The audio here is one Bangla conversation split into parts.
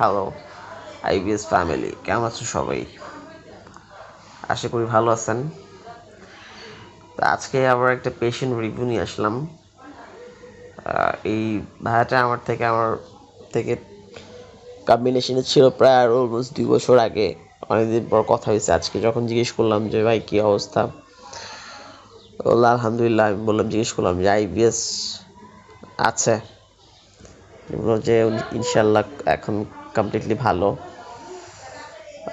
হ্যালো আইবিএস ফ্যামিলি, কেমন আছো সবাই? আশা করি ভালো আছেন। তো আজকে আবার একটা পেশেন্ট রিভিউ নিয়ে আসলাম। এই ভাইয়াটা আমার থেকে কম্বিনেশনে ছিল প্রায় আর অলমোস্ট 2 বছর আগে। অনেকদিন পর কথা হয়েছে আজকে। যখন জিজ্ঞেস করলাম যে ভাই কী অবস্থা, বললো আলহামদুলিল্লাহ। আমি বললাম, জিজ্ঞেস করলাম যে আইবিএস আছে? বললো যে ইনশাল্লাহ এখন কমপ্লিটলি ভালো।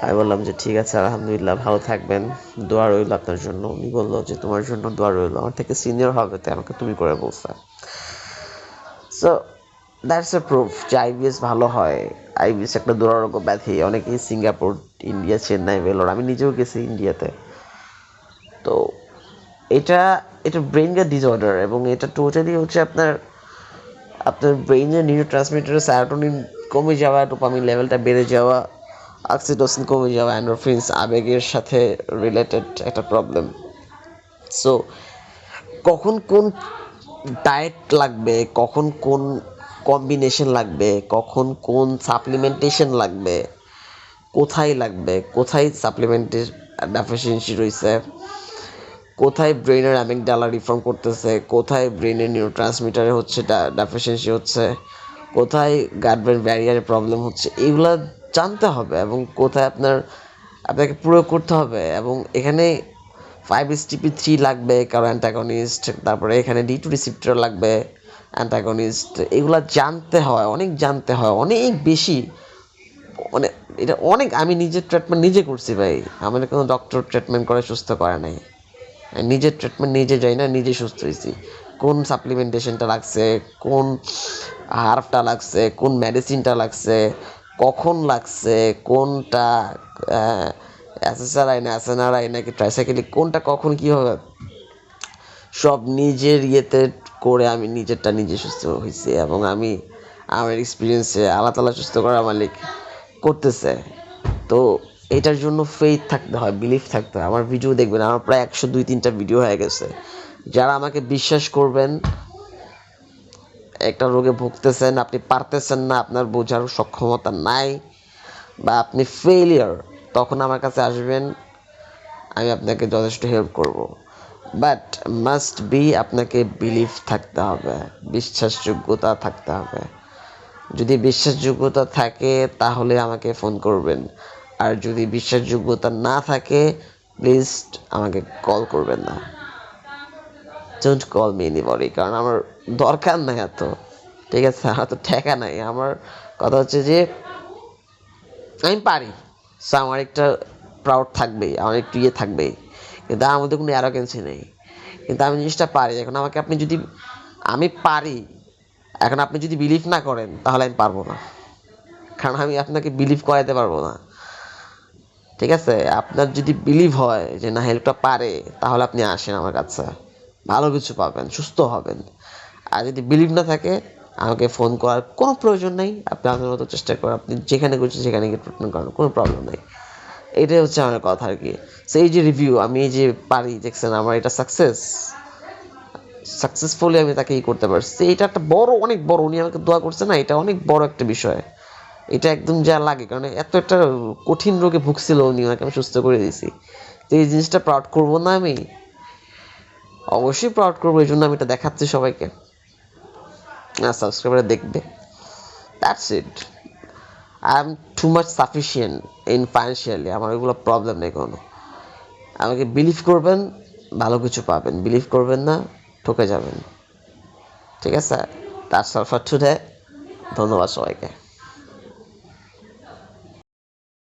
আমি বললাম যে ঠিক আছে, আলহামদুলিল্লাহ, ভালো থাকবেন, দোয়া রইল আপনার জন্য। উনি বললো যে তোমার জন্য দোয়া রইল। আমার থেকে সিনিয়র হবে, তাই আমাকে তুমি করে বলছে। সো দ্যাটস এ প্রুফ যে আইবিএস ভালো হয়। আইবিএস একটা দুরারোগ্য ব্যাধি। অনেকেই সিঙ্গাপুর, ইন্ডিয়া, চেন্নাই, ভেলোর, আমি নিজেও গেছি ইন্ডিয়াতে। তো এটা এটা ব্রেইনকে ডিসঅর্ডার, এবং এটা টোটালি হচ্ছে আপনার আপনার ব্রেইনের নিউরো ট্রান্সমিটার স্যারোটোনিন কমে যাওয়া, ডোপামিন লেভেলটা বেড়ে যাওয়া, অক্সিটোসিন কমে যাওয়া, এন্ডোরফিনস, আবেগের সাথে রিলেটেড একটা প্রবলেম। সো কখন কোন ডায়েট লাগবে, কখন কোন কম্বিনেশন লাগবে, কখন কোন সাপ্লিমেন্টেশন লাগবে, কোথায় লাগবে, কোথায় সাপ্লিমেন্টের ডেফিসিয়েন্সি রয়েছে, কোথায় ব্রেনের অ্যামিগডালা রিফর্ম করতেছে, কোথায় ব্রেনের নিউরো ট্রান্সমিটারে হচ্ছে ডেফিসিয়েন্সি হচ্ছে, কোথায় গাট ব্রেন ব্যারিয়ারের প্রবলেম হচ্ছে, এগুলো জানতে হবে। এবং কোথায় আপনাকে প্রয়োগ করতে হবে। এবং এখানে 5-HTP3 লাগবে কারো অ্যান্টাগনিস্ট, তারপরে এখানে D2 রিসিপ্টর লাগবে অ্যান্টাগনিস্ট। এগুলো জানতে হয়, অনেক জানতে হয়, অনেক বেশি। মানে এটা অনেক, আমি নিজের ট্রিটমেন্ট নিজে করছি ভাই। আমাদের কোনো ডক্টর ট্রিটমেন্ট করে সুস্থ করে নাই। নিজের ট্রিটমেন্ট নিজে যাই না, নিজে সুস্থ হয়েছি। কোন সাপ্লিমেন্টেশনটা লাগছে, কোন হার্বটা লাগছে, কোন মেডিসিনটা লাগছে, কখন লাগছে, কোনটা অ্যাসেসারাই না অ্যাসেনারাই নাকি ট্রাইসাইকেলিক, কোনটা কখন কীভাবে, সব নিজের ইয়েতে করে আমি নিজেরটা নিজে সুস্থ হয়েছি। এবং আমি আমার এক্সপিরিয়েন্সে আল্লাহ তাআলা সুস্থ করার মালিক করতেছে। তো এটার জন্য ফেইথ থাকতে হয়, বিলিফ থাকতে হয়। আমার ভিডিও দেখবেন, আমার প্রায় 102-3টা ভিডিও হয়ে গেছে। যারা আমাকে বিশ্বাস করবেন, একটা রোগে ভুগতেছেন, আপনি পারতেছেন না, আপনার বোঝার সক্ষমতা নাই, বা আপনি ফেলিয়ার, তখন আমার কাছে আসবেন, আমি আপনাকে যথেষ্ট হেল্প করব। বাট মাস্ট বি আপনাকে বিলিভ থাকতে হবে, বিশ্বাসযোগ্যতা থাকতে হবে। যদি বিশ্বাসযোগ্যতা থাকে তাহলে আমাকে ফোন করবেন। আর যদি বিশ্বাসযোগ্যতা না থাকে, প্লিজ আমাকে কল করবেন না। ডোন্ট কল মি এনিবডি, কারণ আমার দরকার নাই এত। ঠিক আছে, আমার তো ঠেকা নাই। আমার কথা হচ্ছে যে আমি পারি, সো আমার একটা প্রাউড থাকবেই, আমার একটু ইয়ে থাকবেই, কিন্তু আমার মধ্যে কোনো অ্যারোগেন্সি নেই। কিন্তু আমি জিনিসটা পারি। এখন আমাকে আপনি যদি, আমি পারি, এখন আপনি যদি বিলিভ না করেন তাহলে আমি পারবো না, কারণ আমি আপনাকে বিলিভ করাইতে পারবো না। ঠিক আছে, আপনার যদি বিলিভ হয় যে না, হেল্পটা পারে, তাহলে আপনি আসেন আমার কাছে, ভালো কিছু পাবেন, সুস্থ হবেন। আর যদি বিলিভ না থাকে, আমাকে ফোন করার কোনো প্রয়োজন নেই। আপনি আপনার মতো চেষ্টা করেন, আপনি যেখানে খুশি সেখানে গিয়ে ট্রিটমেন্ট করেন, কোনো প্রবলেম নেই। এটাই হচ্ছে আমার কথা আর কি। সো এই যে রিভিউ, আমি এই যে পারি, দেখছেন আমার এটা সাকসেসফুলি আমি তাকে করতে পারছি। এটা একটা বড়, অনেক বড়, উনি আমাকে দোয়া করছে না, এটা অনেক বড় একটা বিষয়। এটা একদম যা লাগে, কারণ এত একটা কঠিন রোগে ভুগছিল উনি, ওনাকে আমি সুস্থ করে দিয়েছি। তো এই জিনিসটা প্রাউড করবো না আমি? অবশ্যই প্রাউড করবো। এই জন্য আমি এটা দেখাচ্ছি সবাইকে, আর সাবস্ক্রাইবাররা দেখবে। That's it. I am too much sufficient in financially, আমার ওইগুলো প্রবলেম নেই কোনো। আমাকে বিলিভ করবেন, ভালো কিছু পাবেন। বিলিভ করবেন না, ঠকে যাবেন। ঠিক আছে, দ্যাটস অল ফর টুডে। ধন্যবাদ সবাইকে।